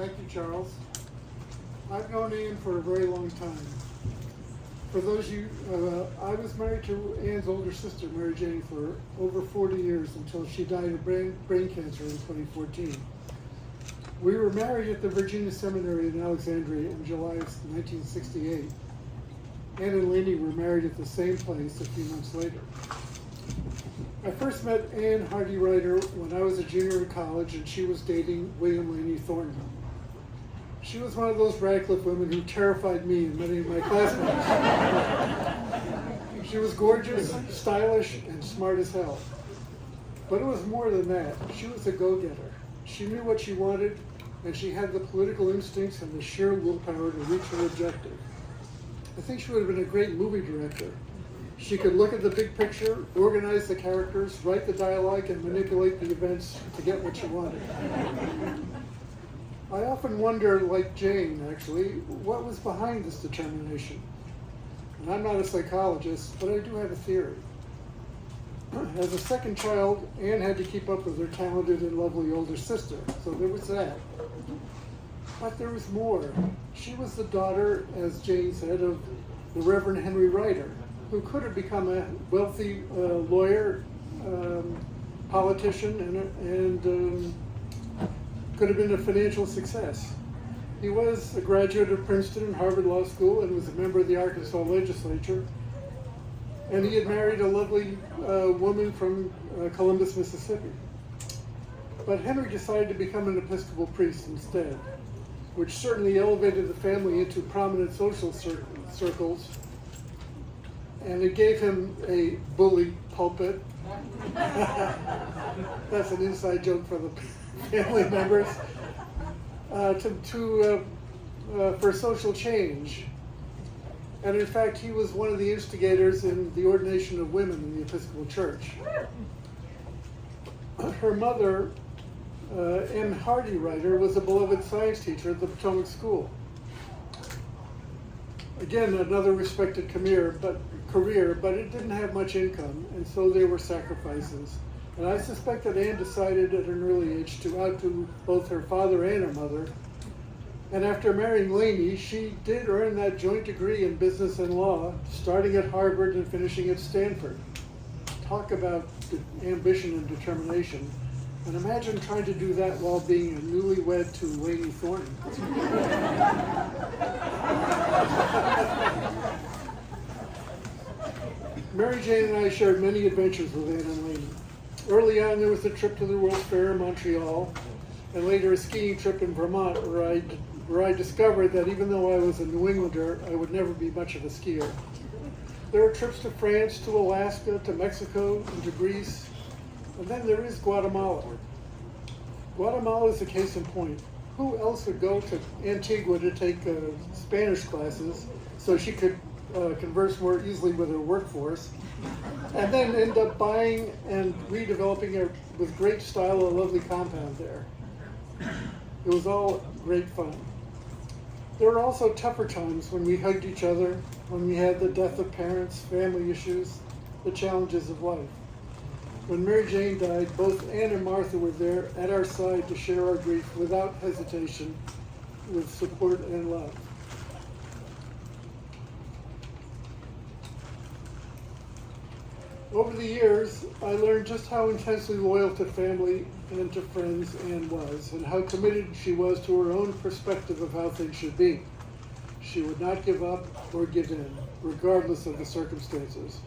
Thank you, Charles. I've known Anne for a very long time. For those of you, I was married to Anne's older sister, Mary Jane, for over 40 years until she died of brain cancer in 2014. We were married at the Virginia Seminary in Alexandria in July of 1968. Anne and Laney were married at the same place a few months later. I first met Anne Hardy Ryder when I was a junior in college and she was dating William Laney Thornton. She was one of those Radcliffe women who terrified me and many of my classmates. She was gorgeous, stylish, and smart as hell. But it was more than that. She was a go-getter. She knew what she wanted, and she had the political instincts and the sheer willpower to reach her objective. I think she would have been a great movie director. She could look at the big picture, organize the characters, write the dialogue, and manipulate the events to get what she wanted. I often wonder, like Jane actually, what was behind this determination? And I'm not a psychologist, but I do have a theory. As a second child, Anne had to keep up with her talented and lovely older sister, so there was that. But there was more. She was the daughter, as Jane said, of the Reverend Henry Ryder, who could have become a wealthy lawyer, politician, and could have been a financial success. He was a graduate of Princeton and Harvard Law School and was a member of the Arkansas legislature. And he had married a lovely woman from Columbus, Mississippi. But Henry decided to become an Episcopal priest instead, which certainly elevated the family into prominent social circles. And it gave him a bully pulpit. That's an inside joke for the family members. For social change. And in fact, he was one of the instigators in the ordination of women in the Episcopal Church. Her mother, Anne Hardy Ryder, was a beloved science teacher at the Potomac School. Again, another respected career, but it didn't have much income, and so there were sacrifices. And I suspect that Anne decided at an early age to outdo both her father and her mother. And after marrying Laney, she did earn that joint degree in business and law, starting at Harvard and finishing at Stanford. Talk about ambition and determination. And imagine trying to do that while being a newlywed to Laney Thornton. Mary Jane and I shared many adventures with Anne and Laney. Early on, there was a trip to the World's Fair in Montreal, and later a skiing trip in Vermont, where I discovered that even though I was a New Englander, I would never be much of a skier. There are trips to France, to Alaska, to Mexico, and to Greece, and then there is Guatemala. Guatemala is a case in point. Who else would go to Antigua to take Spanish classes so she could converse more easily with her workforce, and then end up buying and redeveloping with great style a lovely compound there? It was all great fun. There were also tougher times when we hugged each other, when we had the death of parents, family issues, the challenges of life. When Mary Jane died, both Anne and Martha were there at our side to share our grief without hesitation, with support and love. Over the years, I learned just how intensely loyal to family and to friends Anne was, and how committed she was to her own perspective of how things should be. She would not give up or give in, regardless of the circumstances.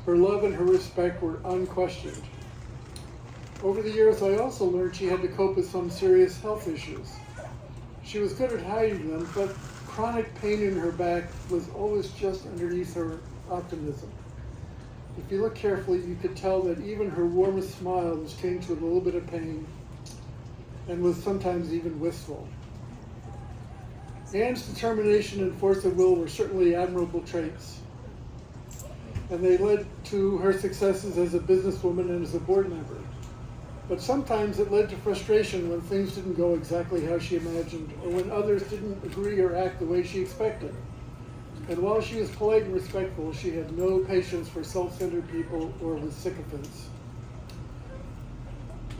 Her love and her respect were unquestioned. Over the years, I also learned she had to cope with some serious health issues. She was good at hiding them, but chronic pain in her back was always just underneath her optimism. If you look carefully, you could tell that even her warmest smile was tinged with a little bit of pain and was sometimes even wistful. Anne's determination and force of will were certainly admirable traits, and they led to her successes as a businesswoman and as a board member. But sometimes it led to frustration when things didn't go exactly how she imagined, or when others didn't agree or act the way she expected. And while she was polite and respectful, she had no patience for self-centered people or with sycophants.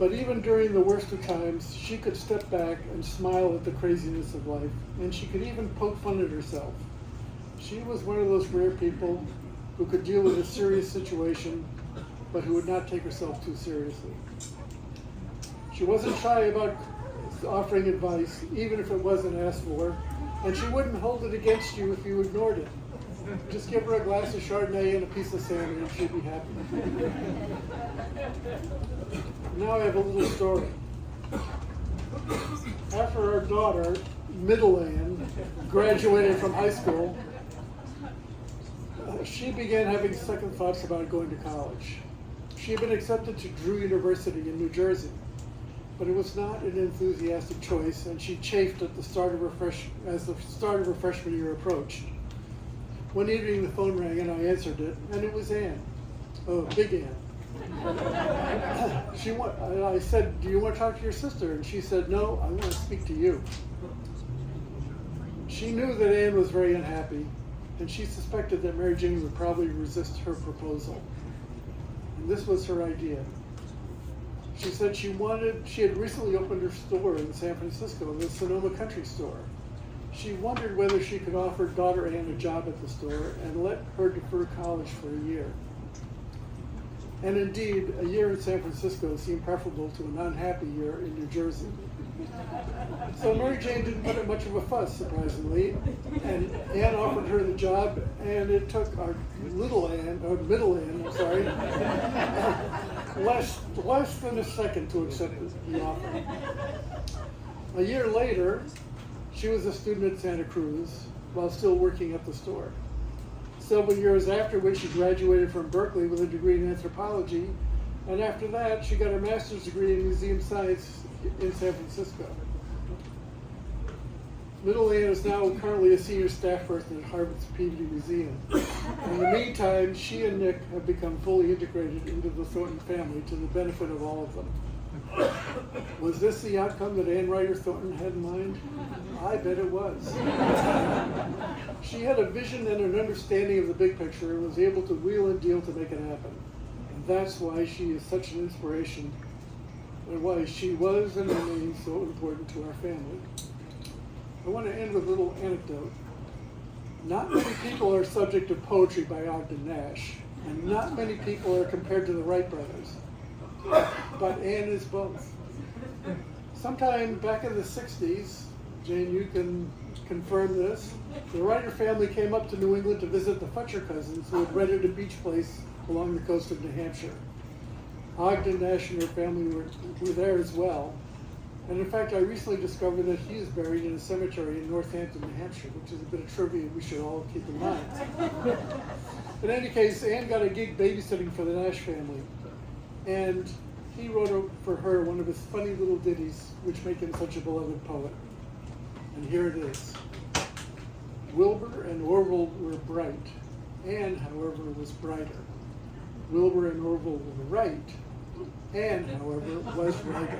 But even during the worst of times, she could step back and smile at the craziness of life, and she could even poke fun at herself. She was one of those rare people who could deal with a serious situation, but who would not take herself too seriously. She wasn't shy about offering advice, even if it wasn't asked for, and she wouldn't hold it against you if you ignored it. Just give her a glass of Chardonnay and a piece of salmon and she'd be happy. Now I have a little story. After our daughter, Middle Anne, graduated from high school, she began having second thoughts about going to college. She had been accepted to Drew University in New Jersey, but it was not an enthusiastic choice, and she chafed at the start of her as the start of her freshman year approached. One evening the phone rang and I answered it, and it was Anne. Oh, Big Anne. I said, "Do you want to talk to your sister?" And she said, "No, I want to speak to you." She knew that Anne was very unhappy, and she suspected that Mary Jane would probably resist her proposal. And this was her idea. She said she had recently opened her store in San Francisco, the Sonoma Country Store. She wondered whether she could offer daughter Anne a job at the store and let her defer college for a year. And indeed, a year in San Francisco seemed preferable to an unhappy year in New Jersey. So Mary Jane didn't put up much of a fuss, surprisingly, and Anne offered her the job, and it took our Middle Anne, less than a second to accept the offer. A year later, she was a student at Santa Cruz while still working at the store. Several years afterwards, she graduated from Berkeley with a degree in anthropology, and after that, she got her master's degree in museum science in San Francisco. Middle Anne is now currently a senior staff person at Harvard's Peabody Museum. In the meantime, she and Nick have become fully integrated into the Thornton family to the benefit of all of them. Was this the outcome that Anne Ryder Thornton had in mind? I bet it was. She had a vision and an understanding of the big picture and was able to wheel and deal to make it happen. And that's why she is such an inspiration, and why she was and remains so important to our family. I want to end with a little anecdote. Not many people are subject to poetry by Ogden Nash, and not many people are compared to the Wright brothers. But Anne is both. Sometime back in the 60s, Jane, you can confirm this, the Ryder family came up to New England to visit the Fletcher cousins who had rented a beach place along the coast of New Hampshire. Ogden Nash and her family were there as well. And in fact, I recently discovered that he is buried in a cemetery in Northampton, New Hampshire, which is a bit of trivia we should all keep in mind. In any case, Anne got a gig babysitting for the Nash family. And he wrote for her one of his funny little ditties, which make him such a beloved poet. And here it is. Wilbur and Orville were bright. Anne, however, was brighter. Wilbur and Orville were right. Anne, however, was righter.